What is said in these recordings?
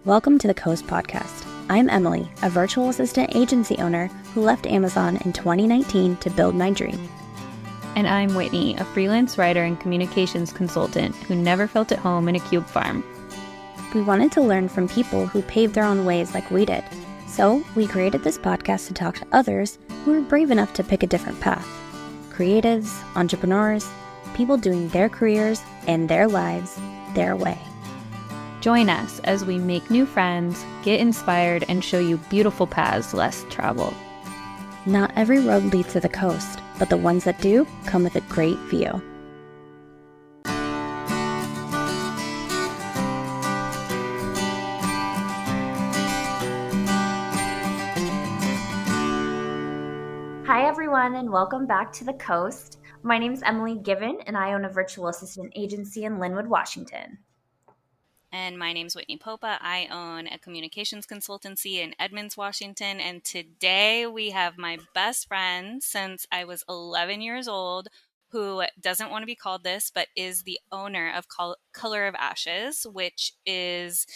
Welcome to the Coast Podcast. I'm Emily, a virtual assistant agency owner who left Amazon in 2019 to build my dream. And I'm Whitney, a freelance writer and communications consultant who never felt at home in a cube farm. We wanted to learn from people who paved their own ways like we did. So we created this podcast to talk to others who are brave enough to pick a different path. Creatives, entrepreneurs, people doing their careers and their lives their way. Join us as we make new friends, get inspired, and show you beautiful paths less traveled. Not every road leads to the coast, but the ones that do come with a great view. Hi everyone, and welcome back to the Coast. My name is Emily Given, and I own a virtual assistant agency in Lynnwood, Washington. And my name's Whitney Popa. I own a communications consultancy in Edmonds, Washington. And today we have my best friend since I was 11 years old, who doesn't want to be called this, but is the owner of Color of Ashes, which is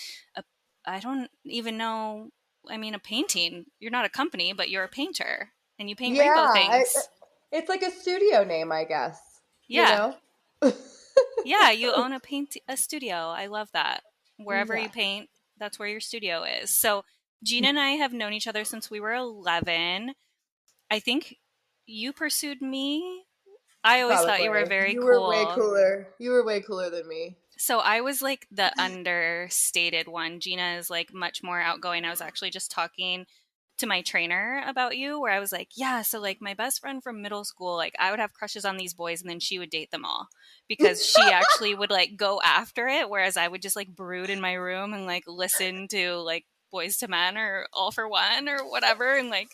I don't even know, a painting. You're not a company, but you're a painter. And you paint rainbow things. It's like a studio name, I guess. Yeah. You know? Yeah, you own a studio. I love that. Wherever you paint, that's where your studio is. So Gina and I have known each other since we were 11. I think you pursued me. I always thought you were very cool. You were way cooler. You were way cooler than me. So I was like the understated one. Gina is like much more outgoing. I was actually just talking to my trainer about you, where I was like, yeah, so like my best friend from middle school, like I would have crushes on these boys and then she would date them all because she actually would like go after it, whereas I would just like brood in my room and like listen to like Boys to Men or All for One or whatever and like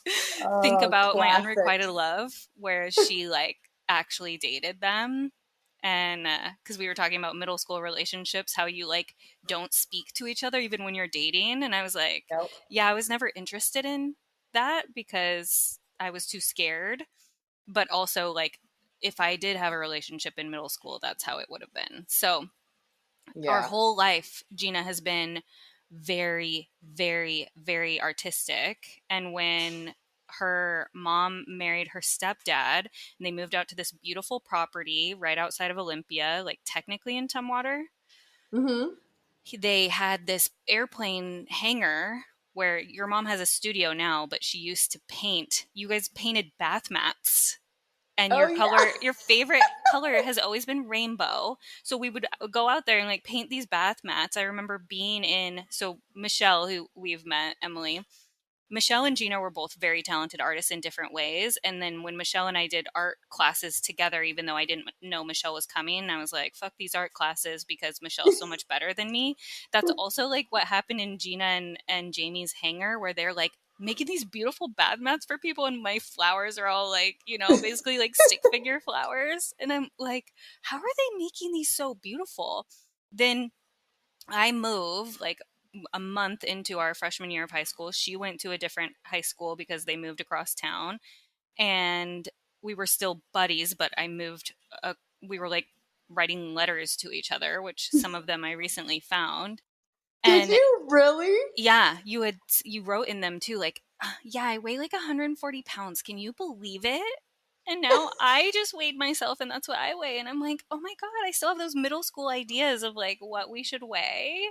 think about my unrequited love, whereas she like actually dated them. And because we were talking about middle school relationships, how you like don't speak to each other even when you're dating. And I was like, Nope. Yeah, I was never interested in that because I was too scared. But also like if I did have a relationship in middle school, that's how it would have been. So our whole life, Gina has been very, very, very artistic. And when her mom married her stepdad and they moved out to this beautiful property right outside of Olympia, like technically in Tumwater. Mm-hmm. They had this airplane hangar where your mom has a studio now, but she used to paint. You guys painted bath mats. And your favorite color has always been rainbow. So we would go out there and like paint these bath mats. I remember so Michelle, who we've met, Emily, Michelle and Gina were both very talented artists in different ways. And then when Michelle and I did art classes together, even though I didn't know Michelle was coming, I was like, fuck these art classes because Michelle's so much better than me. That's also like what happened in Gina and Jamie's hangar, where they're like making these beautiful bath mats for people. And my flowers are all like, basically like stick figure flowers. And I'm like, how are they making these so beautiful? Then I moved like a month into our freshman year of high school. She went to a different high school because they moved across town, and we were still buddies, but we were like writing letters to each other, which some of them I recently found. Did you really? Yeah, you wrote in them too, like, yeah, I weigh like 140 pounds. Can you believe it? And now I just weighed myself and that's what I weigh. And I'm like, oh my God, I still have those middle school ideas of like what we should weigh.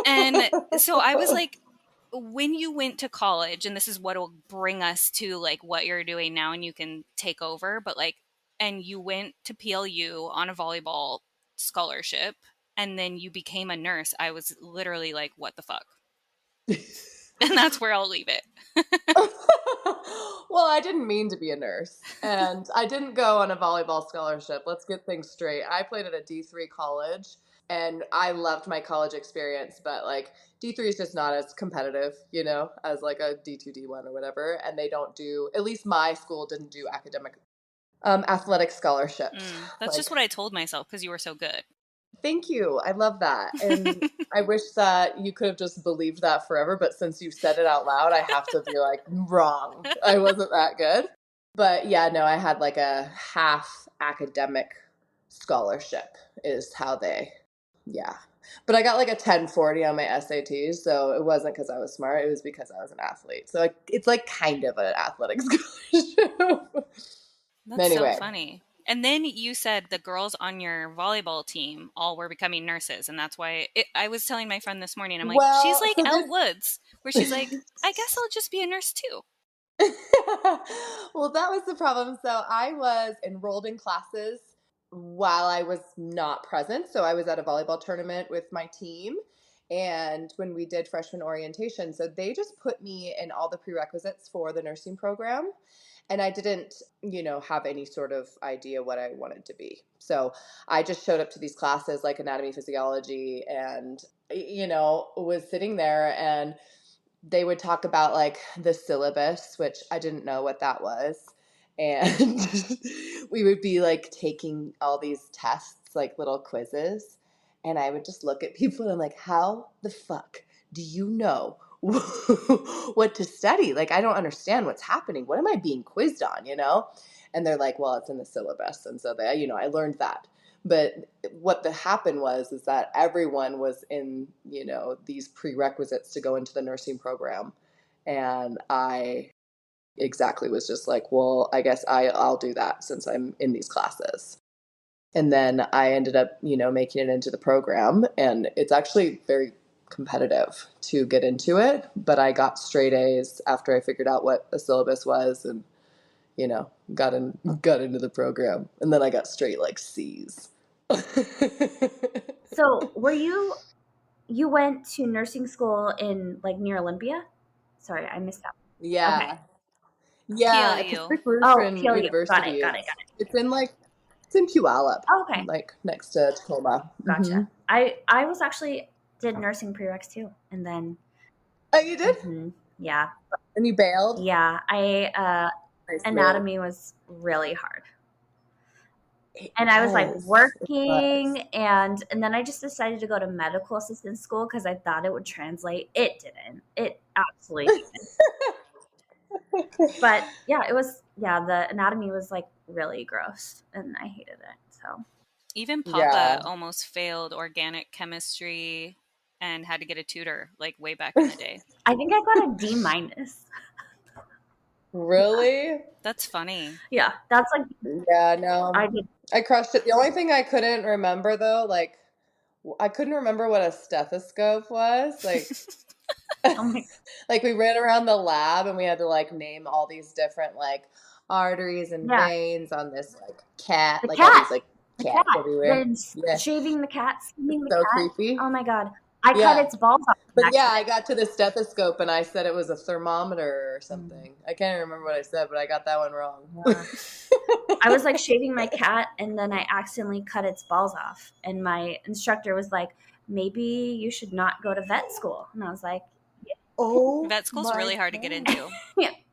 And so I was like, when you went to college, and this is what will bring us to like what you're doing now and you can take over, but like, and you went to PLU on a volleyball scholarship and then you became a nurse, I was literally like, what the fuck? And that's where I'll leave it. Well, I didn't mean to be a nurse, and I didn't go on a volleyball scholarship. Let's get things straight. I played at a D3 college, and I loved my college experience, but like D3 is just not as competitive, as like a D2, D1 or whatever. And they don't do, at least my school didn't do academic athletic scholarships. That's just what I told myself because you were so good. Thank you. I love that. And I wish that you could have just believed that forever. But since you said it out loud, I have to be like, wrong. I wasn't that good. But yeah, no, I had like a half academic scholarship is how they, yeah. But I got like a 1040 on my SATs, so it wasn't because I was smart. It was because I was an athlete. So it's like kind of an athletic scholarship. That's so Anyway. funny. And then you said the girls on your volleyball team all were becoming nurses, and that's why I was telling my friend this morning, I'm like, she's Well, like so Elle Woods, where she's like, I guess I'll just be a nurse too. Well, that was the problem. So I was enrolled in classes while I was not present. So I was at a volleyball tournament with my team. And when we did freshman orientation, so they just put me in all the prerequisites for the nursing program. And I didn't, have any sort of idea what I wanted to be. So I just showed up to these classes like anatomy, physiology, and, was sitting there, and they would talk about like the syllabus, which I didn't know what that was. And we would be like taking all these tests, like little quizzes. And I would just look at people and I'm like, how the fuck do you know what to study? Like, I don't understand what's happening. What am I being quizzed on, And they're like, well, it's in the syllabus. And so I learned that. But what happened is that everyone was in, these prerequisites to go into the nursing program. And I exactly was just like, well, I guess I'll do that since I'm in these classes. And then I ended up, making it into the program. And it's actually very competitive to get into it. But I got straight A's after I figured out what a syllabus was and, got into the program. And then I got straight like C's. So you went to nursing school in like near Olympia? Sorry, I missed that. Yeah. Okay. Yeah, PLU. Pacific Oh, Lutheran PLU. Got University. it. It's in Puyallup. Oh, okay. Like next to Tacoma. Gotcha. Mm-hmm. I was actually did nursing prereqs too, and then Oh, you did? Yeah. And you bailed? Yeah, Nice anatomy move. was really hard. It And I was like was. working, and then I just decided to go to medical assistant school because I thought it would translate. It didn't. It absolutely didn't. But yeah, the anatomy was like really gross, and I hated it. So Even Papa almost failed organic chemistry and had to get a tutor like way back in the day. I think I got a D-. Really? Yeah. That's funny. Yeah, that's like. Yeah, no. I crushed it. The only thing I couldn't remember though, like I couldn't remember what a stethoscope was. Like like we ran around the lab and we had to like name all these different like arteries and veins on this like cat. All these like cats everywhere. Shaving the cat, skinning the so cat. Creepy. Oh my god. I cut its balls off. But I got to the stethoscope and I said it was a thermometer or something. I can't remember what I said, but I got that one wrong. Yeah. I was like shaving my cat and then I accidentally cut its balls off. And my instructor was like, maybe you should not go to vet school. And I was like, oh, vet school's really hard to get into.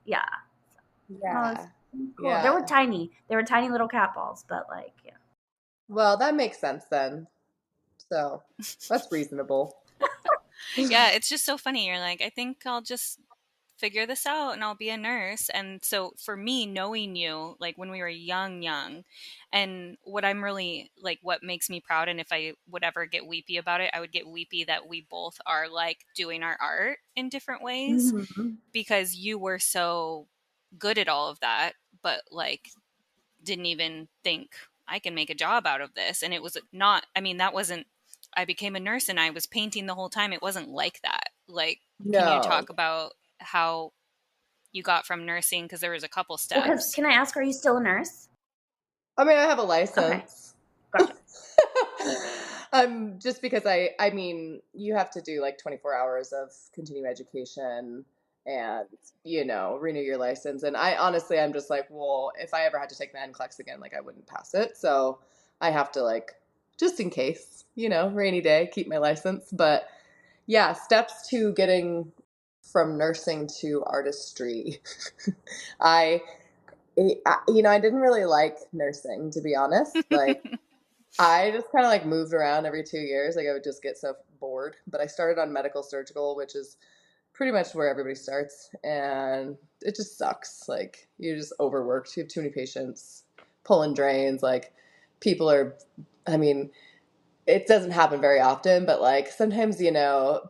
Yeah. Cool. They were tiny. They were tiny little cat balls, but like, yeah. Well, that makes sense then. So that's reasonable. Yeah, it's just so funny. You're like, I think I'll just figure this out and I'll be a nurse. And so for me, knowing you, like when we were young, and what I'm really like, what makes me proud, and if I would ever get weepy about it, I would get weepy that we both are like doing our art in different ways because you were so good at all of that, but like didn't even think I can make a job out of this. And it was not, that wasn't, I became a nurse and I was painting the whole time. It wasn't like that. Like, Can you talk about how you got from nursing? Because there was a couple steps. Can I ask, are you still a nurse? I have a license. Okay. Gotcha. Just because you have to do like 24 hours of continuing education and, renew your license. And I'm just like, well, if I ever had to take the NCLEX again, like I wouldn't pass it. So I have to like, just in case, rainy day, keep my license. But yeah, steps to getting from nursing to artistry. I didn't really like nursing, to be honest. Like I just kind of like moved around every 2 years. Like I would just get so bored. But I started on medical surgical, which is pretty much where everybody starts. And it just sucks. Like you're just overworked. You have too many patients, pulling drains. Like people are, it doesn't happen very often, but like sometimes,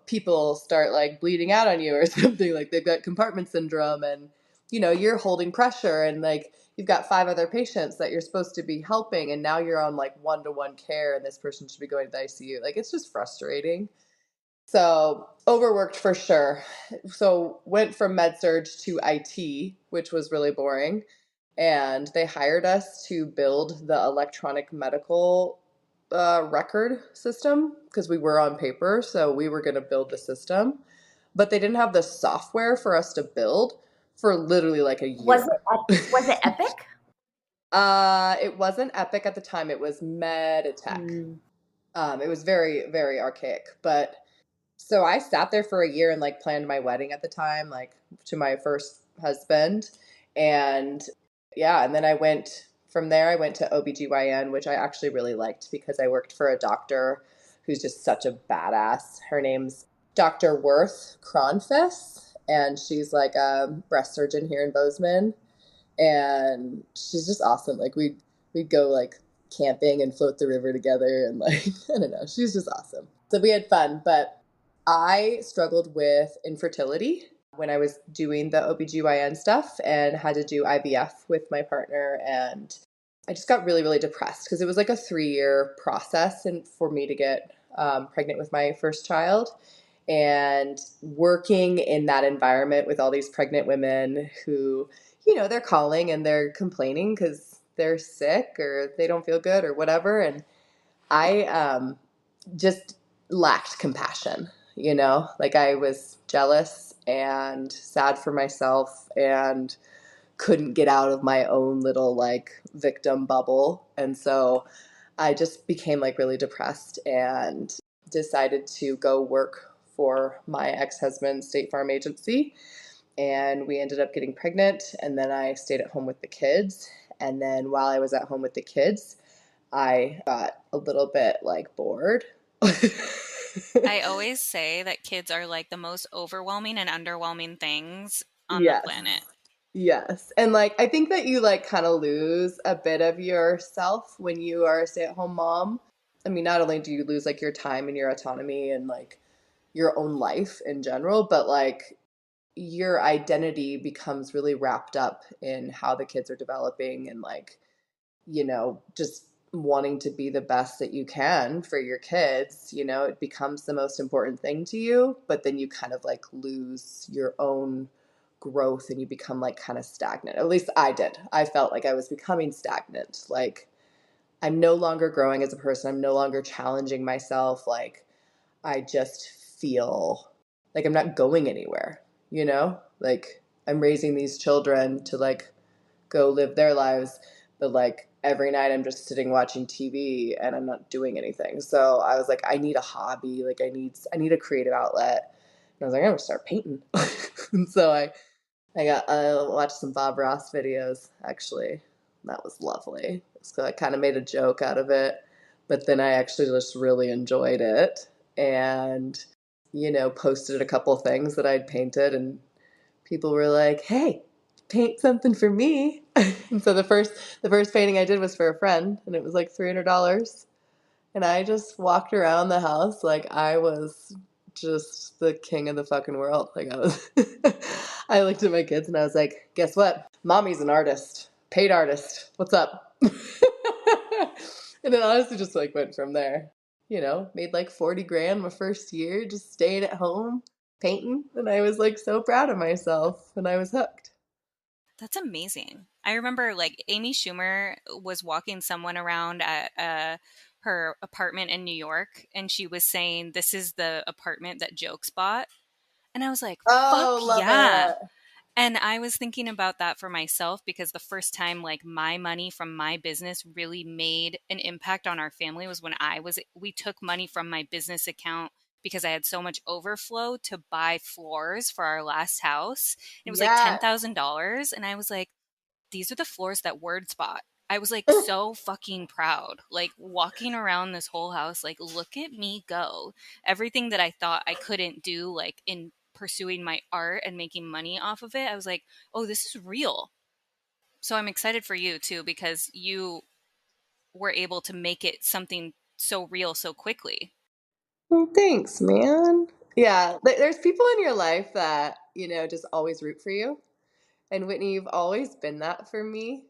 people start like bleeding out on you or something, like they've got compartment syndrome and, you're holding pressure and like you've got 5 other patients that you're supposed to be helping. And now you're on like one-to-one care and this person should be going to the ICU. Like it's just frustrating. So overworked for sure. So went from med surg to IT, which was really boring. And they hired us to build the electronic medical record system because we were on paper. So we were going to build the system, but they didn't have the software for us to build for literally like a year. Was it Epic? It wasn't Epic at the time. It was Meditech. It was very, very archaic, but so I sat there for a year and like planned my wedding at the time, like to my first husband. And yeah, and then from there, I went to OBGYN, which I actually really liked because I worked for a doctor who's just such a badass. Her name's Dr. Worth Cronfess, and she's like a breast surgeon here in Bozeman. And she's just awesome. Like we'd go like camping and float the river together and like, I don't know, she's just awesome. So we had fun, but I struggled with infertility when I was doing the OBGYN stuff and had to do IVF with my partner. And I just got really, really depressed because it was like a 3-year process and for me to get pregnant with my first child. And working in that environment with all these pregnant women who, they're calling and they're complaining because they're sick or they don't feel good or whatever. And I just lacked compassion, like I was jealous and sad for myself and couldn't get out of my own little like victim bubble. And so I just became like really depressed and decided to go work for my ex-husband's State Farm agency. And we ended up getting pregnant. And then I stayed at home with the kids. And then while I was at home with the kids, I got a little bit like bored. I always say that kids are like the most overwhelming and underwhelming things on Yes. the planet. Yes. And like I think that you like kind of lose a bit of yourself when you are a stay-at-home mom. I mean, not only do you lose like your time and your autonomy and like your own life in general, but like your identity becomes really wrapped up in how the kids are developing and like, just wanting to be the best that you can for your kids. It becomes the most important thing to you, but then you kind of like lose your own growth and you become like kind of stagnant. At least I did. I felt like I was becoming stagnant. Like I'm no longer growing as a person. I'm no longer challenging myself. Like I just feel like I'm not going anywhere, like I'm raising these children to like go live their lives, but like every night I'm just sitting watching TV and I'm not doing anything. So I was like, I need a hobby. Like I need a creative outlet. And I was like, I'm gonna start painting. And so I watched some Bob Ross videos actually. That was lovely. So I kind of made a joke out of it, but then I actually just really enjoyed it and, posted a couple things that I'd painted and people were like, hey, paint something for me. And so the first painting I did was for a friend and it was like $300. And I just walked around the house like I was just the king of the fucking world. Like I looked at my kids and I was like, guess what? Mommy's an artist, paid artist. What's up? And then honestly just like went from there, made like 40 grand my first year, just staying at home painting. And I was like so proud of myself and I was hooked. That's amazing. I remember like Amy Schumer was walking someone around at her apartment in New York and she was saying, this is the apartment that Jokes bought. And I was like, Oh, fuck love yeah. it. And I was thinking about that for myself because the first time like my money from my business really made an impact on our family was when we took money from my business account because I had so much overflow to buy floors for our last house. It was like Yes. $10,000. And I was like, these are the floors that Words bought. I was like so fucking proud, like walking around this whole house, like, look at me go. Everything that I thought I couldn't do, like in pursuing my art and making money off of it, I was like, oh, this is real. So I'm excited for you too, because you were able to make it something so real so quickly. Well, thanks, man. Yeah, there's people in your life that, just always root for you. And Whitney, you've always been that for me.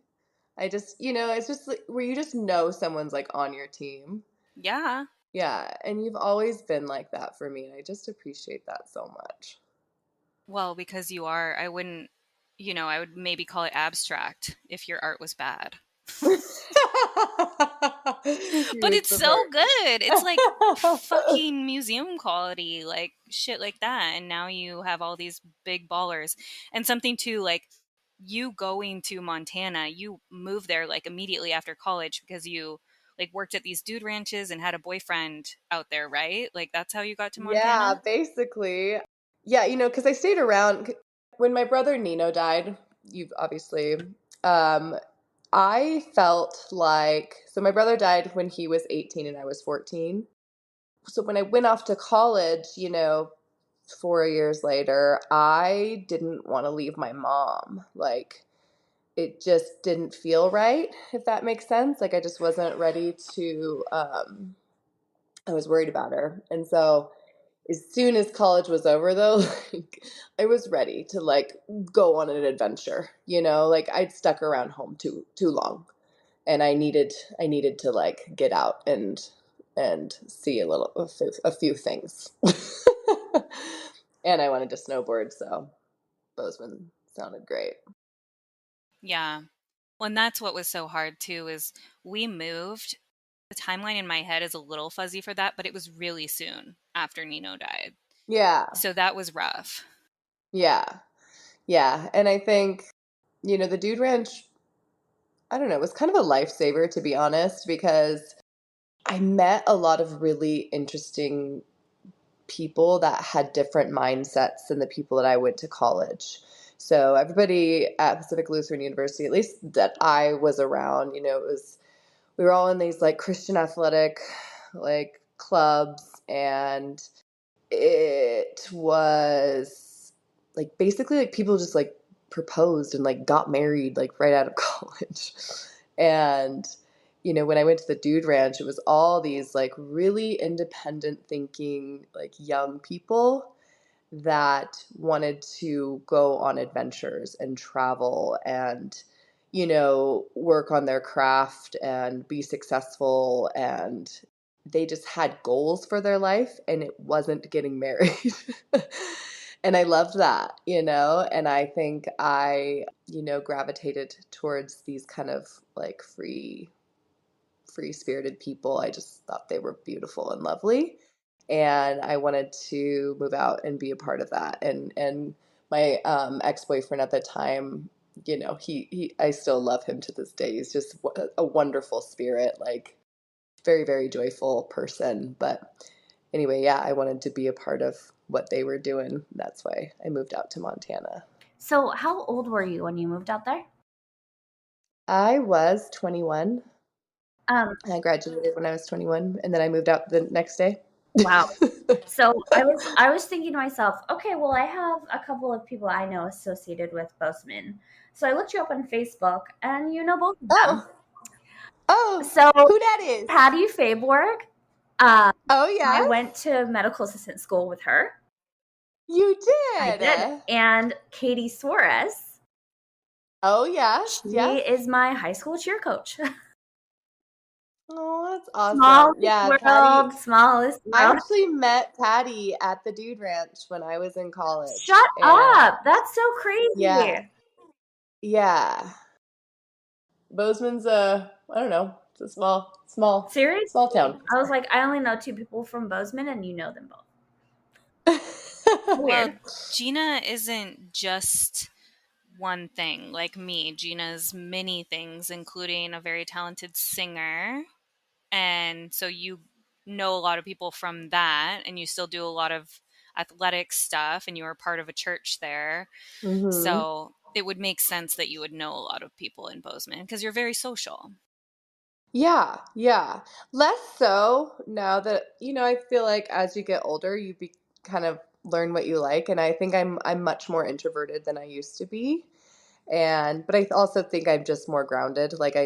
I just, it's just like where you just know someone's like on your team. Yeah. Yeah, and you've always been like that for me, and I just appreciate that so much. Well, because you are, I wouldn't, I would maybe call it abstract if your art was bad. But Use it's the so word. good. It's like fucking museum quality, like shit like that. And now you have all these big ballers. And something too, like you going to Montana, you moved there like immediately after college because you like worked at these dude ranches and had a boyfriend out there, right? Like that's how you got to Yeah, Montana? basically. Yeah, because I stayed around when my brother Nino died. You've obviously, um, I felt like, so my brother died when he was 18 and I was 14. So when I went off to college, 4 years later, I didn't want to leave my mom. Like, it just didn't feel right, if that makes sense. Like, I just wasn't ready to, I was worried about her. And so as soon as college was over though, like I was ready to like go on an adventure, like I'd stuck around home too long and I needed to like get out and see a few things. And I wanted to snowboard, so Bozeman sounded great. Yeah. Well, and that's what was so hard too is we moved. The timeline in my head is a little fuzzy for that, but it was really soon after Nino died. Yeah. So that was rough. Yeah. Yeah. And I think, the Dude Ranch, I don't know, it was kind of a lifesaver, to be honest, because I met a lot of really interesting people that had different mindsets than the people that I went to college. So everybody at Pacific Lutheran University, at least that I was around, we were all in these like Christian athletic like clubs, and it was like basically like people just like proposed and like got married like right out of college. And when I went to the Dude Ranch, it was all these like really independent thinking like young people that wanted to go on adventures and travel and work on their craft and be successful, and they just had goals for their life and it wasn't getting married. And I loved that, and I think I, gravitated towards these kind of like free-spirited people. I just thought they were beautiful and lovely, and I wanted to move out and be a part of that. And my ex-boyfriend at the time, he I still love him to this day. He's just a wonderful spirit, like very, very joyful person. But anyway, yeah, I wanted to be a part of what they were doing. That's why I moved out to Montana. So how old were you when you moved out there? I was 21. Um, I graduated when I was 21, and then I moved out the next day. wow. So I was thinking to myself, okay, well, I have a couple of people I know associated with Bozeman. So I looked you up on Facebook, and you know both of them. Oh, oh, So who that is? Patty Fayborg, Oh, I yes, went to medical assistant school with her. you I did. did. And Katie Suarez, Oh, yes, she yes. is my high school cheer coach. Oh, that's awesome. Smallest Yeah, Patty. world, smallest I world. actually met Patty at the Dude Ranch when I was in college. Shut And up. That's so crazy. yeah, yeah. Bozeman's I don't know, it's a Seriously? small town. I was like, I only know two people from Bozeman, and you know them both. Well, Weird. Gina isn't just one thing like me. Gina's many things, including a very talented singer. And so you know a lot of people from that, and you still do a lot of athletic stuff, and you are part of a church there. Hmm. So it would make sense that you would know a lot of people in Bozeman because you're very social. Yeah, yeah. Less so now that, I feel like as you get older, kind of learn what you like, and I think I'm much more introverted than I used to be. But I also think I'm just more grounded. Like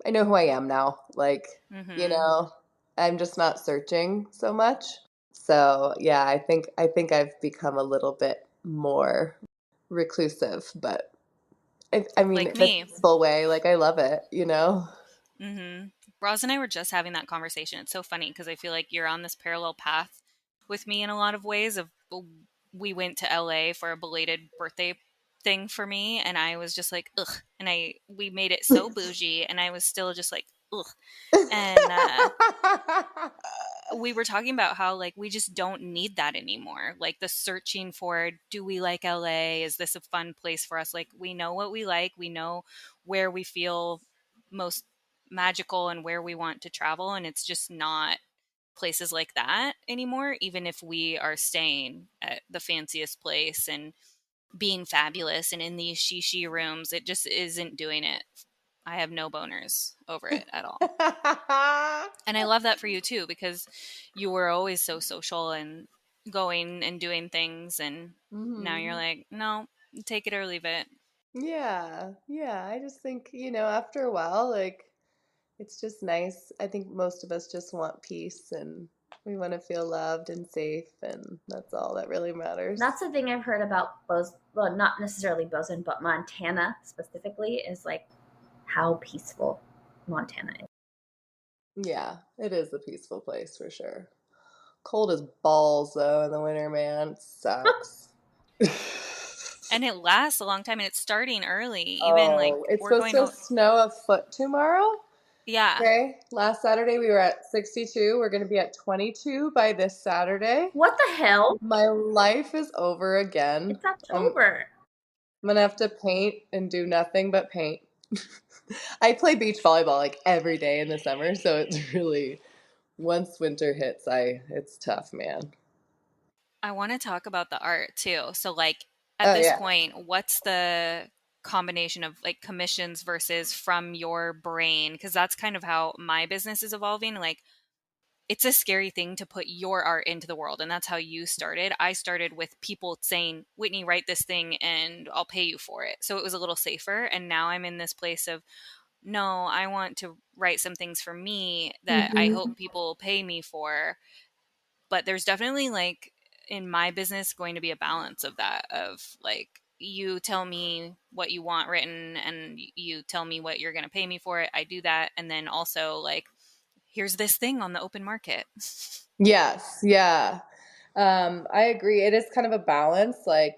I know who I am now. Like, you Mm-hmm. know, I'm just not searching so much. So yeah, I think I've become a little bit more reclusive, but I mean, Like in a me. peaceful way. Like I love it, you know? Mm-hmm. Roz and I were just having that conversation. It's so funny because I feel like you're on this parallel path with me in a lot of ways. Of we went to LA for a belated birthday thing for me, and I was just like, ugh. And we made it so bougie, and I was still just like, ugh. And we were talking about how like we just don't need that anymore. Like the searching for, do we like LA? Is this a fun place for us? Like we know what we like. We know where we feel most magical and where we want to travel, and it's just not places like that anymore, even if we are staying at the fanciest place and being fabulous and in these shishi rooms. It just isn't doing it. I have no boners over it at all. And I love that for you too, because you were always so social and going and doing things, and now you're hmm like, no, take it or leave it. Yeah, yeah. I just think, after a while, like it's just nice. I think most of us just want peace and we want to feel loved and safe, and that's all that really matters. That's the thing I've heard about well, not necessarily Bozeman, but Montana specifically, is like how peaceful Montana is. Yeah, it is a peaceful place for sure. Cold as balls though in the winter, man. It sucks. And it lasts a long time, and it's starting early. Even like Oh, it's we're supposed going to to, snow a foot tomorrow. yeah. Okay. Last Saturday we were at 62. We're going to be at 22 by this Saturday. What the hell? My life is over again. It's I'm October. gonna have to paint and do nothing but paint. I play beach volleyball like every day in the summer, so it's really once winter hits, it's tough, man. I want to talk about the art too. So, like, at Oh this yeah. point, what's the combination of like commissions versus from your brain? Because that's kind of how my business is evolving. Like, it's a scary thing to put your art into the world. And that's how you started. I started with people saying, Whitney, write this thing and I'll pay you for it. So it was a little safer. And now I'm in this place of, no, I want to write some things for me that I hmm hope people pay me for. But there's definitely like in my business going to be a balance of that, of like, you tell me what you want written and you tell me what you're going to pay me for it. I do that. And then also like, here's this thing on the open market. Yes, yeah. I agree. It is kind of a balance. Like,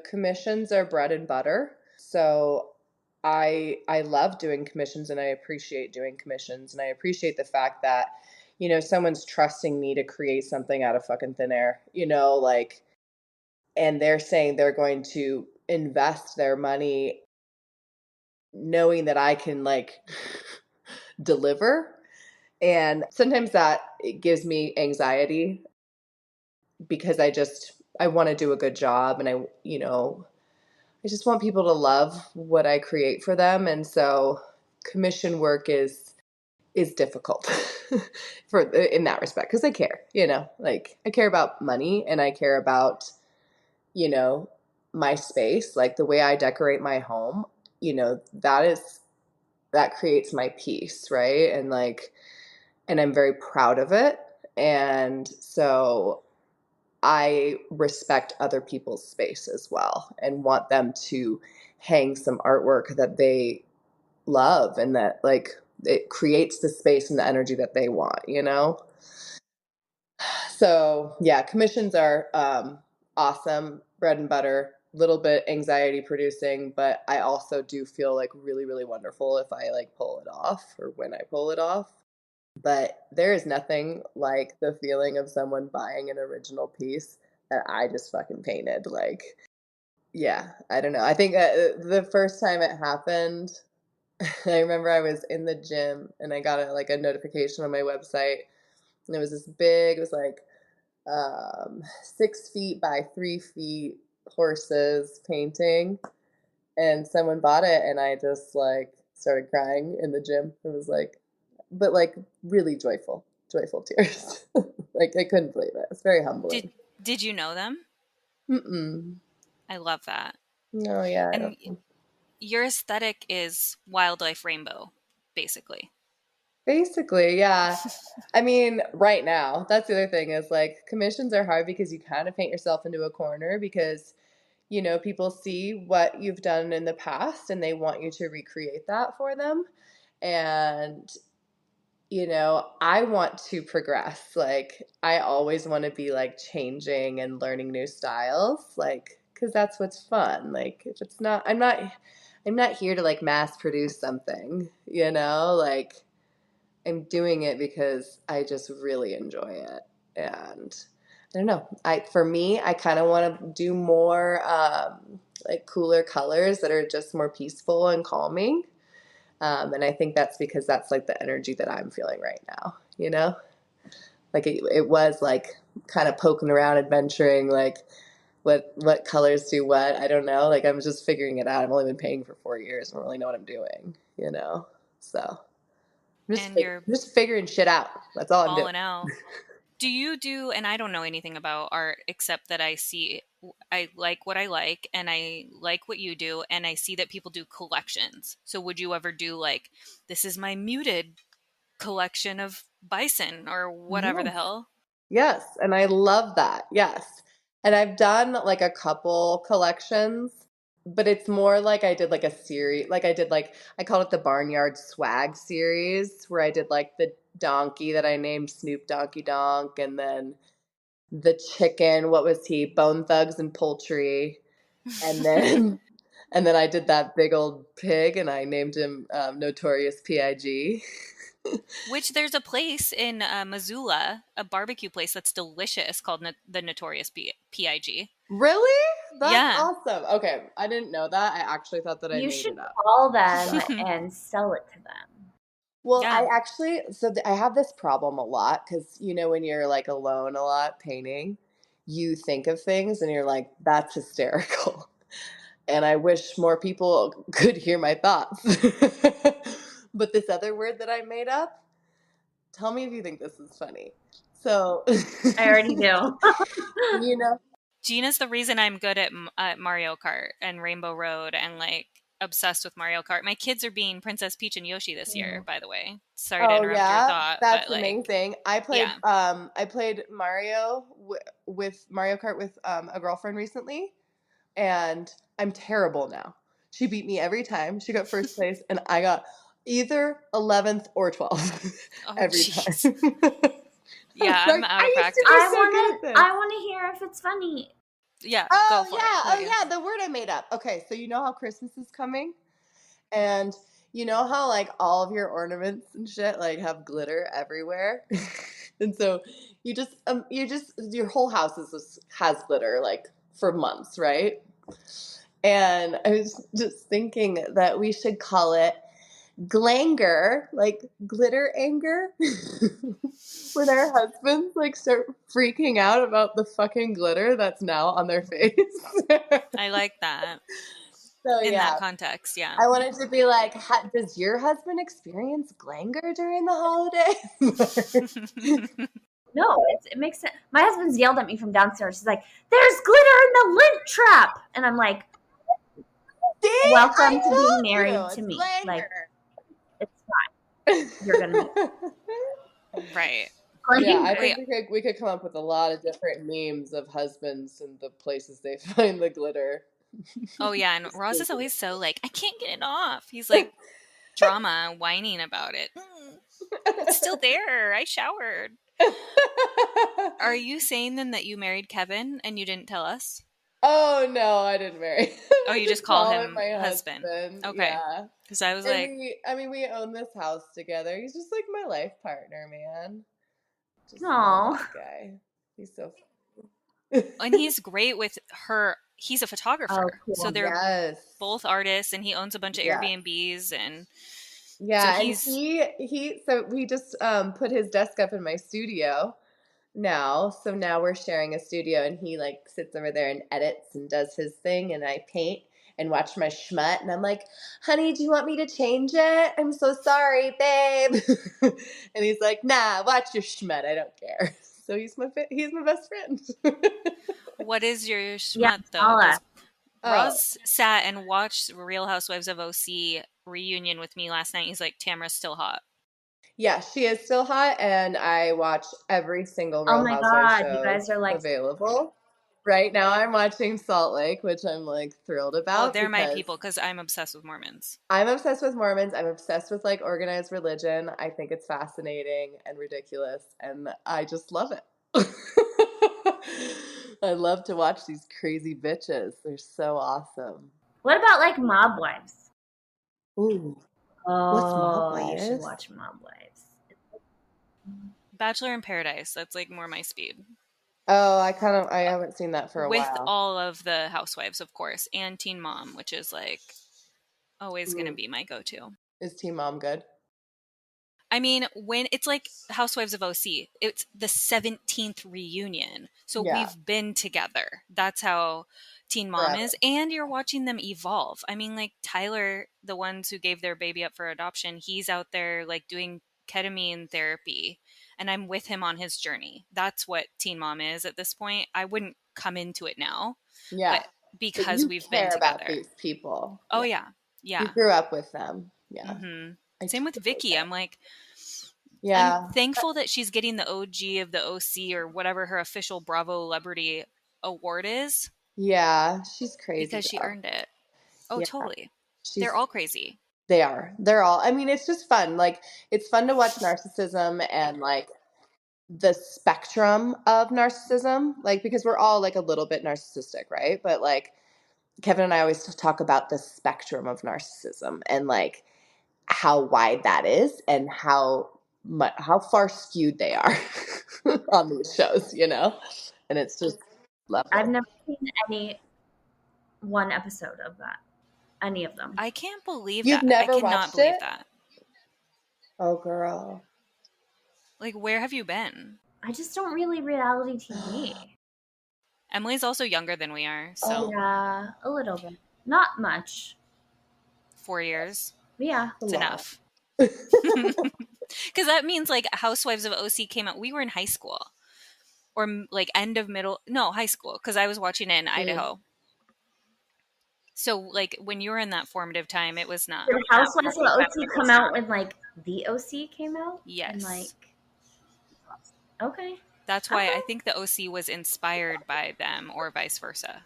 commissions are bread and butter. So I love doing commissions and I appreciate doing commissions and I appreciate the fact that, someone's trusting me to create something out of fucking thin air, like, and they're saying they're going to invest their money knowing that I can like deliver. And sometimes that it gives me anxiety because I want to do a good job and I just want people to love what I create for them. And so commission work is difficult for in that respect because I care, like I care about money and I care about, you know, my space, like the way I decorate my home, that creates my peace, right? And like and I'm very proud of it. And so I respect other people's space as well and want them to hang some artwork that they love and that like it creates the space and the energy that they want. So yeah, commissions are awesome, bread and butter, little bit anxiety producing, but I also do feel like really, really wonderful if I like pull it off or when I pull it off. But there is nothing like the feeling of someone buying an original piece that I just fucking painted. Like, yeah, I don't know. I think the first time it happened, I remember I was in the gym and I got a notification on my website, and it was this big. It was like 6 feet by 3 feet horses painting, and someone bought it, and I just like started crying in the gym. It was like, but like really joyful tears. Like I couldn't believe it. It's very Did humbling. did you know them? Mm-mm. I love that. No, yeah, I And don't. your aesthetic is wildlife rainbow, basically. Basically, yeah. I mean, right now, that's the other thing is like commissions are hard because you kind of paint yourself into a corner because, people see what you've done in the past and they want you to recreate that for them. And, I want to progress. Like, I always want to be like changing and learning new styles, like, because that's what's fun. Like, if it's not, I'm not here to like mass produce something, like, I'm doing it because I just really enjoy it. And I don't know. For me, I kind of want to do more like cooler colors that are just more peaceful and calming. And I think that's because that's like the energy that I'm feeling right now. Like it was like kind of poking around, adventuring, like what colors do what. I don't know. Like I'm just figuring it out. I've only been painting for 4 years. I don't really know what I'm doing. So And you're just figuring shit out. That's all I'm doing. balling out. Do you do, and I don't know anything about art except that I like what I like and I like what you do and I see that people do collections. So would you ever do like, this is my muted collection of bison or whatever the Yes. hell? Yes. And I love that. Yes. And I've done like a couple collections, but it's more like I did like a series. Like I called it the Barnyard Swag series, where I did like the donkey that I named Snoop Donkey Donk, and then the chicken, what was he? Bone Thugs and Poultry. And then and then I did that big old pig and I named him Notorious Pig. Which there's a place in Missoula, a barbecue place that's delicious called the Notorious Pig. Really? That's Yeah. awesome. Okay, I didn't know that. I actually thought that I You made should it up. call them and sell it to them. Well, Yeah. I actually, I have this problem a lot because, when you're like alone a lot painting, you think of things and you're like, that's hysterical. And I wish more people could hear my thoughts. But this other word that I made up, tell me if you think this is funny. So, I already do. you know, Gina's the reason I'm good at Mario Kart and Rainbow Road and like obsessed with Mario Kart. My kids are being Princess Peach and Yoshi this year, by the way. Sorry to oh interrupt your yeah, thought, that's but like, amazing. yeah. I played Mario with Mario Kart with a girlfriend recently, and I'm terrible now. She beat me every time. She got first place, and I got either 11th or 12th Oh, every jeez. time. Yeah, I'm out of practice. I want to hear if it's funny. Yeah, Oh go for yeah, it. oh yeah, the word I made up. Okay, so you know how Christmas is coming, and you know how like all of your ornaments and shit like have glitter everywhere, and so your whole house has glitter like for months, right? And I was just thinking that we should call it glanger, like glitter anger, when our husbands like start freaking out about the fucking glitter that's now on their face. I like that. So In that yeah, context, yeah. I wanted to be like, does your husband experience glanger during the holidays? No, it makes sense. My husband's yelled at me from downstairs. He's like, "There's glitter in the lint trap," and I'm like, See, "Welcome I to being told married you, to it's me. glanger. Like, it's fine. You're gonna meet." Right. Yeah, I Wait, think we could come up with a lot of different memes of husbands and the places they find the glitter. oh yeah, and Ross is always so like, I can't get it off. He's like drama, whining about it. It's still there. I showered. Are you saying then that you married Kevin and you didn't tell us? Oh no, I didn't marry him. Oh, you just call him my husband. Okay. Yeah. Because I was And like, we own this house together. He's just like my life partner, man. Just Aw. love that guy. He's so and he's great with her. He's a photographer. Oh, cool. So they're yes. both artists and he owns a bunch of Yeah. Airbnbs and Yeah, so and he just put his desk up in my studio now. So now we're sharing a studio and he like sits over there and edits and does his thing and I paint and watch my schmut and I'm like, "Honey, do you want me to change it? I'm so sorry, babe." And he's like, "Nah, watch your schmut. I don't care." So he's my best friend. what is your schmut Yeah, though? Because Oh. Roz sat and watched Real Housewives of OC reunion with me last night. He's like, Tamara's still hot. Yeah, she is still hot, and I watch every single Oh Real my Housewives God, show you guys are like, available. Right now, I'm watching Salt Lake, which I'm like thrilled Oh, about they're my because people because I'm obsessed with Mormons. I'm obsessed with Mormons. I'm obsessed with like organized religion. I think it's fascinating and ridiculous, and I just love it. I love to watch these crazy bitches. They're so awesome. what about like Mob Wives? Ooh, what's Mob Oh, you should Wives? watch Mob Wives. Bachelor in Paradise. That's like more my speed. Oh, I haven't seen that for a With while. all of the housewives, of course, and Teen Mom, which is like always going to Ooh. be my go-to. Is Teen Mom good? I mean, when it's like Housewives of OC, it's the 17th reunion. So Yeah, we've been together. That's how Teen Mom forever. is. And you're watching them evolve. I mean, like Tyler, the ones who gave their baby up for adoption, he's out there like doing ketamine therapy. And I'm with him on his journey. That's what Teen Mom is at this point. I wouldn't come into it now, Yeah, but but because you we've been care about together. these people. Oh, Yeah, yeah. you Yeah. grew up with them. Yeah, Mm-hmm. I Same with totally Vicky. get I'm like, it. I'm Yeah, thankful that she's getting the OG of the OC or whatever her official Bravo Celebrity award is yeah, she's crazy because she though. earned it. Oh, Yeah, totally. They're she's all crazy. they are. They're all. I mean, it's just fun. Like it's fun to watch narcissism and like the spectrum of narcissism. Like because we're all like a little bit narcissistic, right? But like Kevin and I always talk about the spectrum of narcissism and like how wide that is and how far skewed they are on these shows, you know? And it's just lovely. I've never seen any one episode of that. Any of them. I can't believe You've that. I never cannot watched believe it? that. Oh, girl. Like, where have you been? I just don't really reality TV. Emily's also younger than we are, so Yeah, a little bit. Not much. 4 years. Yeah. It's enough. Because that means like Housewives of OC came out. We were in high school or like end of high school because I was watching it in Idaho. So like when you were in that formative time, it was not. Did Housewives of OC come out when like the OC came out? Yes. And like, okay. That's why I think the OC was inspired by them or vice versa.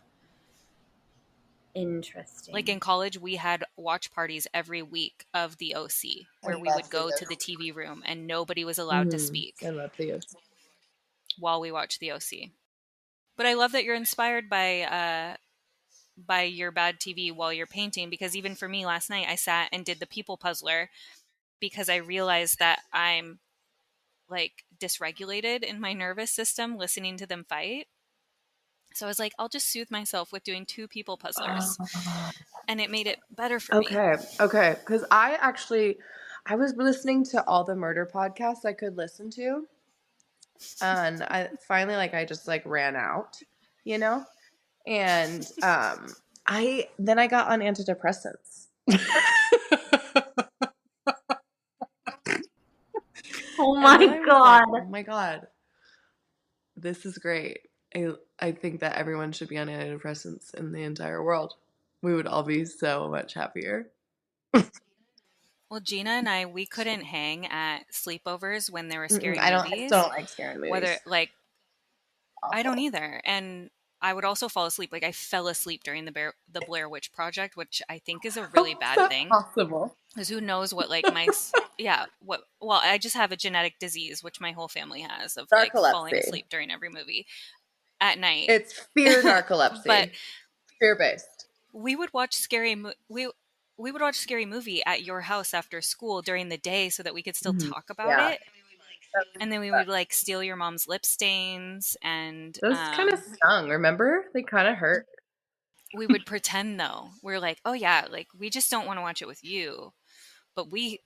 Interesting. Like in college, we had watch parties every week of the OC where we would go to the TV room and nobody was allowed to speak I love the OC. while we watched the OC. But I love that you're inspired by your bad TV while you're painting, because even for me last night, I sat and did the people puzzler because I realized that I'm like dysregulated in my nervous system listening to them fight. So I was like, I'll just soothe myself with doing 2 people puzzlers. And it made it better for me. Okay. Because I was listening to all the murder podcasts I could listen to. And I finally, like, I just, like, ran out, you know? And I got on antidepressants. Oh my God. Like, oh my God. This is great. I think that everyone should be on antidepressants in the entire world. We would all be so much happier. Well, Gina and we couldn't hang at sleepovers when there were scary I movies. still don't like scary movies. Whether like Awful. I don't either. And I would also fall asleep. Like I fell asleep during the Blair Witch Project, which I think is a really bad thing. Possible. Because who knows what like I just have a genetic disease, which my whole family has, of like falling asleep during every movie at night. It's fear narcolepsy. But fear-based. We would watch we would watch Scary Movie at your house after school during the day so that we could still talk about it. And then we would like steal your mom's lip stains and those kind of stung, remember? They kind of hurt. We would pretend though. We're like, oh yeah, like we just don't want to watch it with you. But we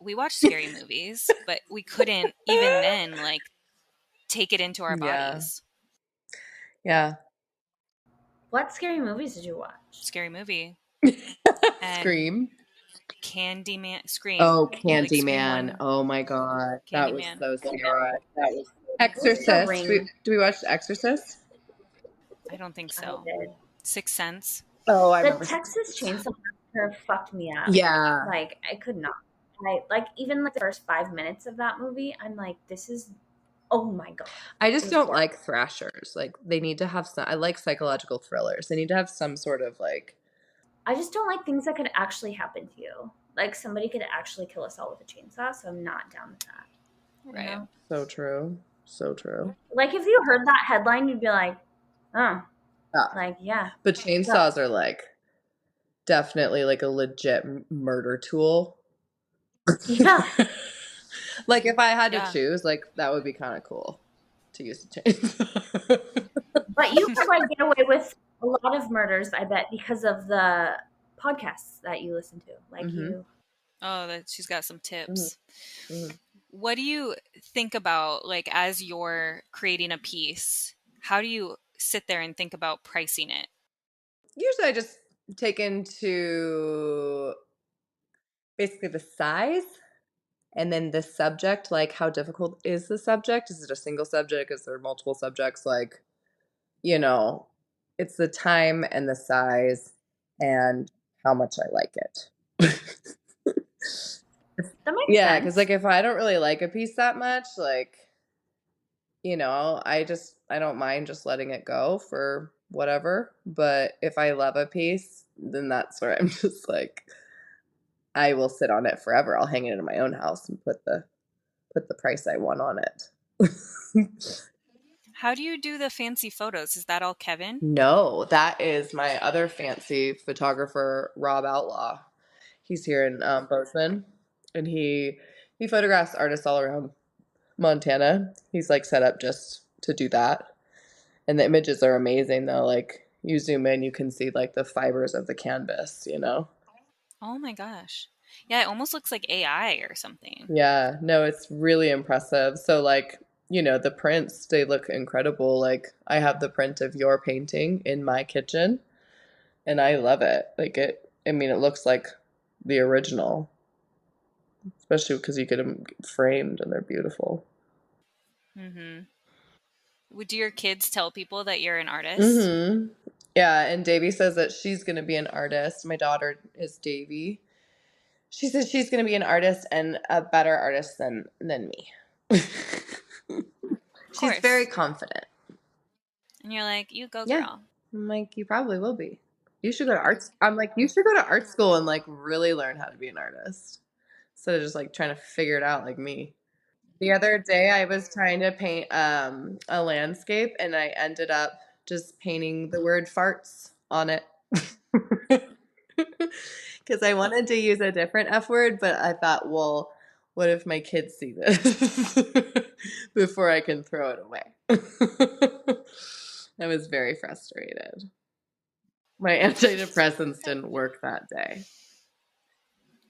watched scary movies, but we couldn't even then like take it into our bodies. Yeah. What scary movies did you watch? Scary Movie. Scream. Candyman. Scream. Oh, Candyman. Like oh my God. That was Candyman. so scary. That was Exorcist. Do we watch Exorcist? I don't think so. Sixth Sense. Oh, I the remember. Texas Chainsaw fucked me up. Yeah. Like, I could not. Even like the first 5 minutes of that movie, I'm like, this is, oh my God. I just don't like thrashers. Like, they need to have some, I like psychological thrillers. They need to have some sort of like, I just don't like things that could actually happen to you. Like, somebody could actually kill us all with a chainsaw, so I'm not down with that. Right. You know? so true. So true. Like, if you heard that headline, you'd be like, oh, Yeah. like, yeah. But chainsaws are like definitely like a legit murder tool. Yeah. Like, if I had Yeah. to choose, like, that would be kind of cool to use a chainsaw. But you could, like, get away with a lot of murders, I bet, because of the podcasts that you listen to. Like, you. Oh, that she's got some tips. Mhm. What do you think about, like, as you're creating a piece, how do you sit there and think about pricing it? Usually I just take into basically the size and then the subject, like how difficult is the subject? Is it a single subject? Is there multiple subjects? Like, you know, it's the time and the size and how much I like it. That makes Yeah, sense. because like if I don't really like a piece that much, like, I don't mind just letting it go for whatever. But if I love a piece, then that's where I'm just like, I will sit on it forever. I'll hang it in my own house and put the price I want on it. How do you do the fancy photos? Is that all Kevin? No, that is my other fancy photographer, Rob Outlaw. He's here in Bozeman, and he photographs artists all around Montana. He's like set up just to do that. And the images are amazing though. Like you zoom in, you can see like the fibers of the canvas, you know? Oh my gosh. Yeah, it almost looks like AI or something. Yeah, no, it's really impressive. So like, the prints, they look incredible. Like I have the print of your painting in my kitchen and I love it. Like it looks like the original, especially because you get them framed and they're beautiful. Mm-hmm. Do your kids tell people that you're an artist? Mm-hmm. Yeah, and Davy says that she's going to be an artist. My daughter is Davy. She says she's going to be an artist and a better artist than me. She's very confident. And you're like, you go, Yeah. girl. I'm like, you probably will be. You should go to I'm like, you should go to art school and like really learn how to be an artist instead of just like trying to figure it out like me. The other day I was trying to paint a landscape and I ended up just painting the word farts on it. Because I wanted to use a different F word, but I thought, well, what if my kids see this before I can throw it away? I was very frustrated. My antidepressants didn't work that day.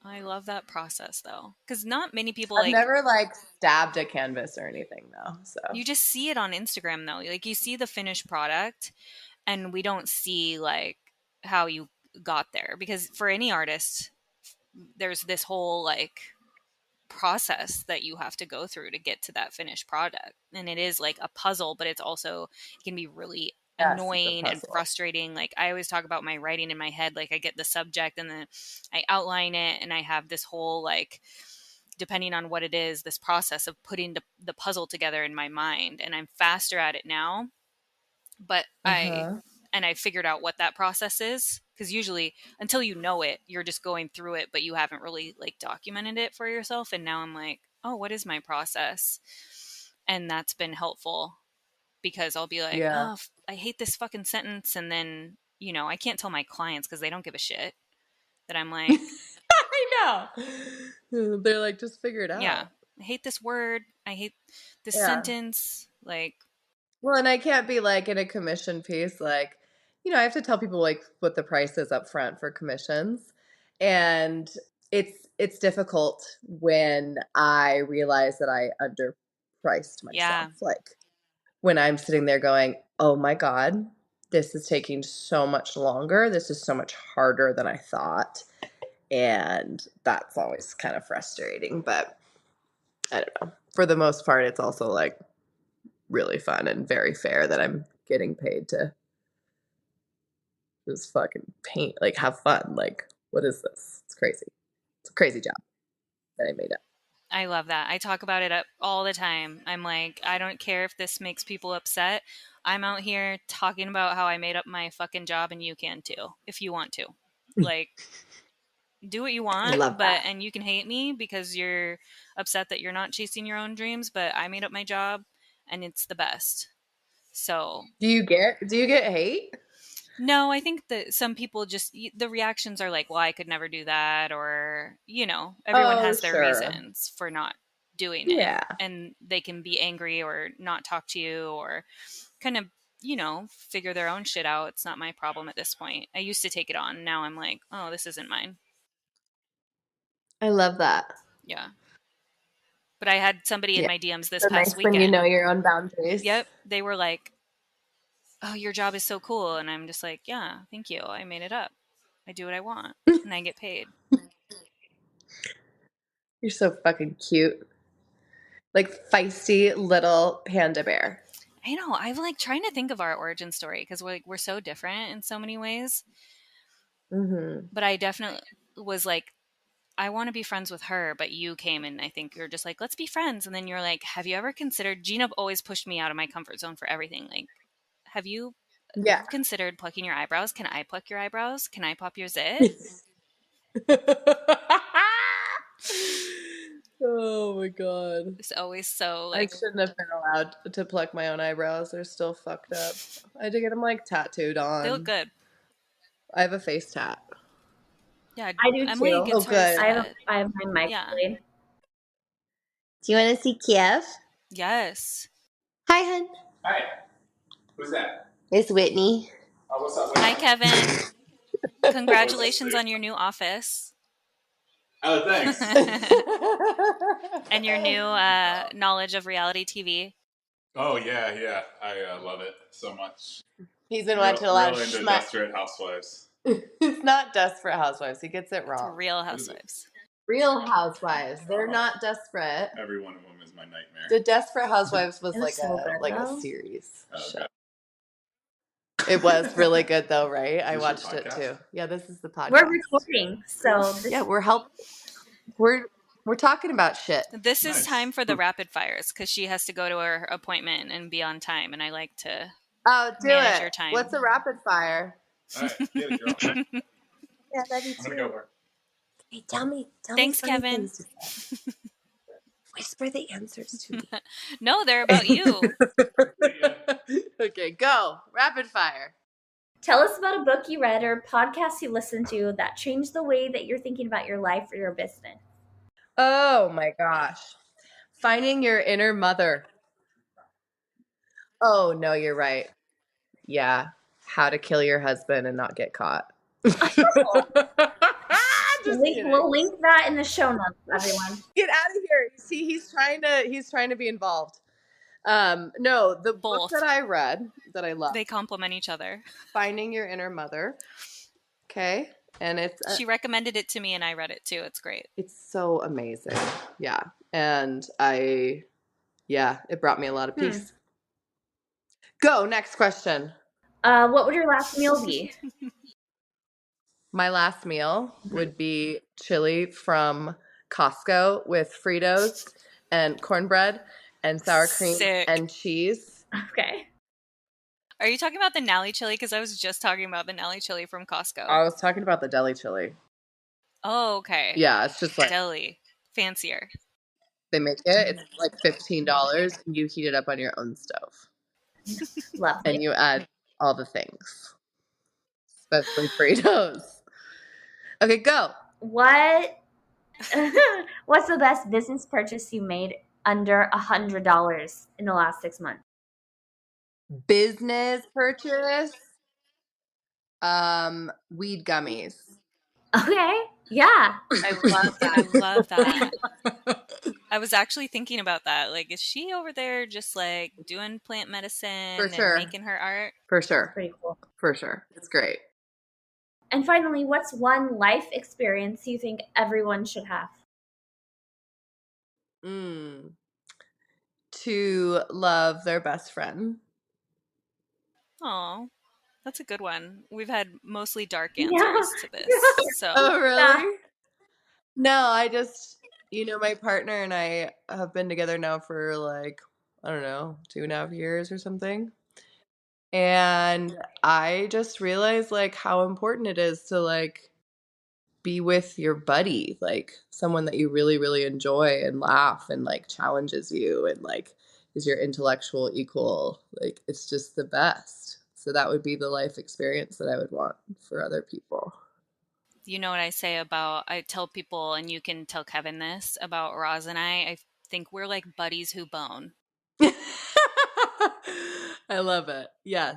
I love that process though, because not many people I've never like stabbed a canvas or anything though. So you just see it on Instagram though. Like you see the finished product, and we don't see like how you got there, because for any artist, there's this whole like process that you have to go through to get to that finished product, and it is like a puzzle, but it's also, it can be really annoying and frustrating. Like I always talk about my writing in my head, like I get the subject and then I outline it and I have this whole like, depending on what it is, this process of putting the puzzle together in my mind, and I'm faster at it now, but I figured out what that process is, because usually until you know it, you're just going through it, but you haven't really like documented it for yourself. And now I'm like, oh, what is my process? And that's been helpful, because I'll be like, oh, I hate this fucking sentence. And then, I can't tell my clients because they don't give a shit that I'm like, I know. They're like, just figure it out. Yeah. I hate this word. I hate this sentence. Like, well, and I can't be like in a commission piece, like, I have to tell people like what the price is up front for commissions. And it's difficult when I realize that I underpriced myself. Yeah. Like when I'm sitting there going, oh my God, this is taking so much longer. This is so much harder than I thought. And that's always kind of frustrating. But I don't know. For the most part, it's also like really fun and very fair that I'm getting paid to just fucking paint, like have fun. Like What is this? It's crazy. It's a crazy job that I made up. I love that. I talk about it all the time. I'm like, I don't care if this makes people upset. I'm out here talking about how I made up my fucking job, and you can too, if you want to. Like, do what you want, love that. and you can hate me because you're upset that you're not chasing your own dreams, but I made up my job and it's the best. So, Do you get hate? no, I think that some people just, the reactions are like, well, I could never do that. Or, everyone Oh, has their sure. reasons for not doing Yeah. it. And they can be angry or not talk to you or kind of, figure their own shit out. It's not my problem at this point. I used to take it on. Now I'm like, oh, this isn't mine. I love that. Yeah. But I had somebody in my DMs this So past nice weekend. when you know your own boundaries. Yep. They were like, oh, your job is so cool. And I'm just like, yeah, thank you. I made it up. I do what I want and I get paid. You're so fucking cute. Like feisty little panda bear. I know. I'm like trying to think of our origin story because we're so different in so many ways. Mm-hmm. But I definitely was like, I want to be friends with her. But you came and I think you're just like, let's be friends. And then you're like, have you ever considered? Gina always pushed me out of my comfort zone for everything. Like, have you considered plucking your eyebrows? Can I pluck your eyebrows? Can I pop your zit? Oh my god. It's always so like, I shouldn't have been allowed to pluck my own eyebrows. They're still fucked up. I had to get them like tattooed on. they look good. I have a face tat. Yeah, I do Emily too. gets good. hers I have my mic played. Do you want to see Kiev? Yes. Hi, hun. Hi. Who's that? It's Whitney. Oh, what's up? Hi, Kevin. Congratulations on your new office. Oh, thanks. And your new knowledge of reality TV. Oh, yeah. I love it so much. He's been watching a lot of into Desperate Housewives. It's not Desperate Housewives. He gets it It's wrong. Real Housewives. Real Housewives. They're not desperate. Every one of them is my nightmare. The Desperate Housewives was It was so good, a though. series. Oh, show. okay. It was really good though, right? I This watched your it podcast? too. Yeah, this is the podcast. We're recording, so we're talking about shit. This is Nice. time for the rapid fires because she has to go to her appointment and be on time, and I like to Do manage it. your time. What's a rapid fire? All right, get it, girl. Yeah, that'd be I'm gonna go work. Hey, tell me. Thanks, funny Kevin. things to say. Whisper the answers to me. No, they're about you. Okay, go. Rapid fire. tell us about a book you read or podcast you listened to that changed the way that you're thinking about your life or your business. Oh my gosh. Finding your inner mother. Oh, no, you're right. Yeah. How to kill your husband and not get caught. We'll link that in the show notes, everyone. Get out of here. See, he's trying to be involved. No, the book Both. that I read that I love. They complement each other. Finding Your Inner Mother. Okay. And it's She recommended it to me and I read it too. It's great. it's so amazing. Yeah. And it brought me a lot of peace. Go, next question. What would your last meal be? My last meal would be chili from Costco with Fritos and cornbread and sour cream Sick. and cheese. Okay. Are you talking about the Nally chili? Because I was just talking about the Nally chili from Costco. I was talking about the deli chili. Oh, okay. Yeah, it's just like Deli. Fancier. they make it. It's like $15 and you heat it up on your own stove. Lovely. And you add all the things. Especially Fritos. Okay, go. What's the best business purchase you made under $100 in the last 6 months? Business purchase. Weed gummies. Okay. Yeah. I love that. I love that. I was actually thinking about that. Like, is she over there just like doing plant medicine For sure. and making her art? For sure. Pretty cool. For sure. It's great. And finally, what's one life experience you think everyone should have? To love their best friend. Oh, That's a good one. We've had mostly dark answers to this. So Oh, really? No, I just, my partner and I have been together now for like, I don't know, 2.5 years or something. And I just realized like how important it is to like be with your buddy, like someone that you really, really enjoy and laugh and like challenges you and like is your intellectual equal. Like it's just the best. So that would be the life experience that I would want for other people. you know what I tell people, and you can tell Kevin this about Roz and I think we're like buddies who bone. I love it. Yes.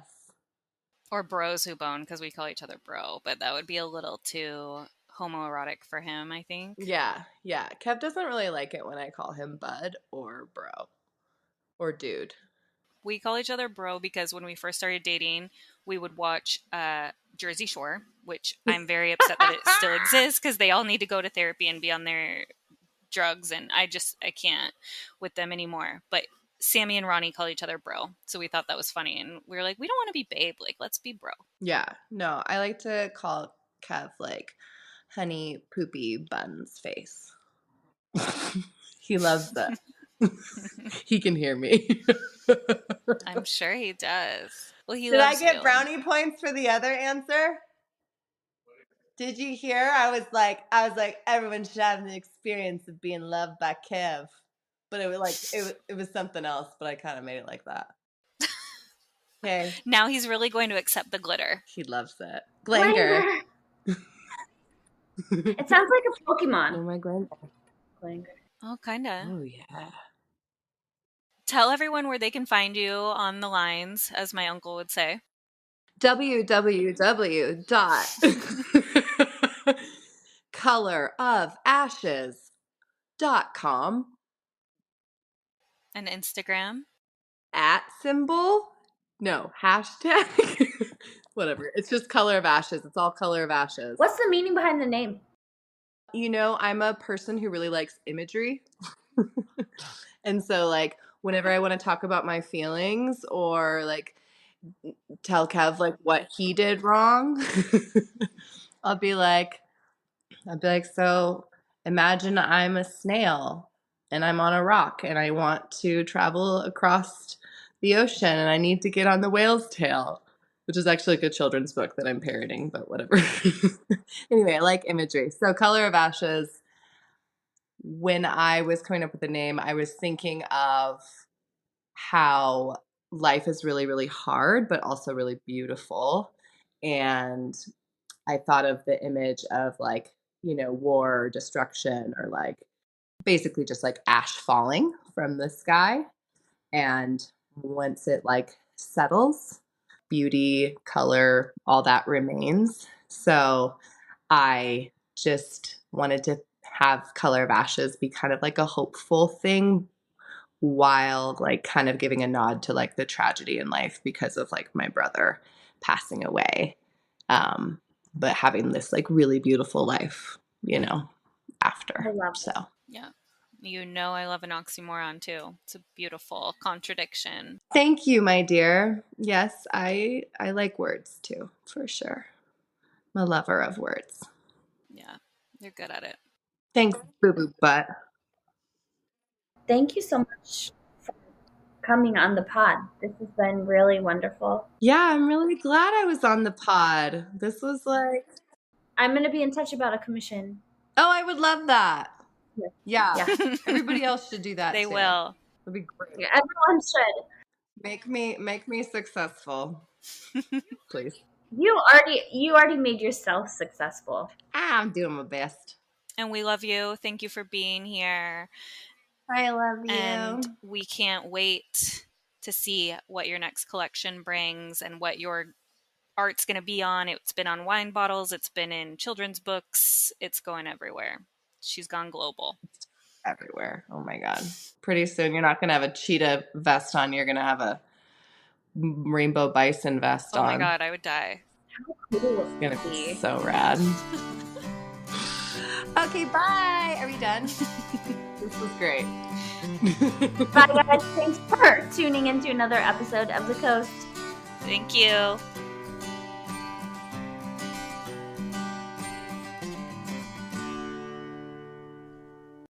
Or bros who bone, because we call each other bro, but that would be a little too homoerotic for him, I think. Yeah. Yeah. Kev doesn't really like it when I call him bud or bro or dude. We call each other bro because when we first started dating, we would watch Jersey Shore, which I'm very upset that it still exists because they all need to go to therapy and be on their drugs, and I can't with them anymore. But Sammy and Ronnie call each other bro, so we thought that was funny, and we were like, we don't want to be babe, like let's be bro. Yeah. No, I like to call Kev like honey poopy buns face. He loves that. He can hear me. I'm sure he does. Well, he Did I loves get you. brownie points for the other answer? Did you hear? I was like, everyone should have the experience of being loved by Kev. But it was like it was something else, but I kind of made it like that. Okay. Now he's really going to accept the glitter. He loves it. Glanger. It sounds like a Pokemon. Oh my Glanger. Oh, kind of. Oh yeah. Tell everyone where they can find you on the lines, as my uncle would say. www.colorofashes.com And Instagram. #hashtag whatever. It's just Color of Ashes. It's all Color of Ashes. What's the meaning behind the name? I'm a person who really likes imagery. And so like whenever I want to talk about my feelings or like tell Kev like what he did wrong, I'll be like, so imagine I'm a snail and I'm on a rock and I want to travel across the ocean and I need to get on the whale's tail, which is actually like a children's book that I'm parroting, but whatever. Anyway, I like imagery. So Color of Ashes, when I was coming up with the name, I was thinking of how life is really, really hard, but also really beautiful. And I thought of the image of like, war or destruction or like basically just like ash falling from the sky. And once it like settles, beauty, color, all that remains. So I just wanted to have Color of Ashes be kind of like a hopeful thing while like kind of giving a nod to like the tragedy in life because of like my brother passing away. But having this like really beautiful life, after. I love it. So Yeah. I love an oxymoron too. It's a beautiful contradiction. Thank you, my dear. Yes, I like words too, for sure. I'm a lover of words. Yeah, you're good at it. Thanks, boo boo butt. Thank you so much for coming on the pod. This has been really wonderful. Yeah, I'm really glad I was on the pod. This was like... I'm going to be in touch about a commission. Oh, I would love that. Yeah. Yeah. Everybody else should do that They too. will. It'd be great. Yeah, everyone should. Make me successful. Please. You already made yourself successful. I'm doing my best. And we love you. Thank you for being here. I love you. And we can't wait to see what your next collection brings and what your art's going to be on. It's been on wine bottles. It's been in children's books. It's going everywhere. She's gone global. Everywhere. Oh my God. Pretty soon you're not going to have a cheetah vest on. You're going to have a rainbow bison vest on. Oh my God, I would die. How cool It's going to be so rad. Okay, bye. Are we done? This was great. Bye guys. Thanks for tuning into another episode of The Coast. Thank you.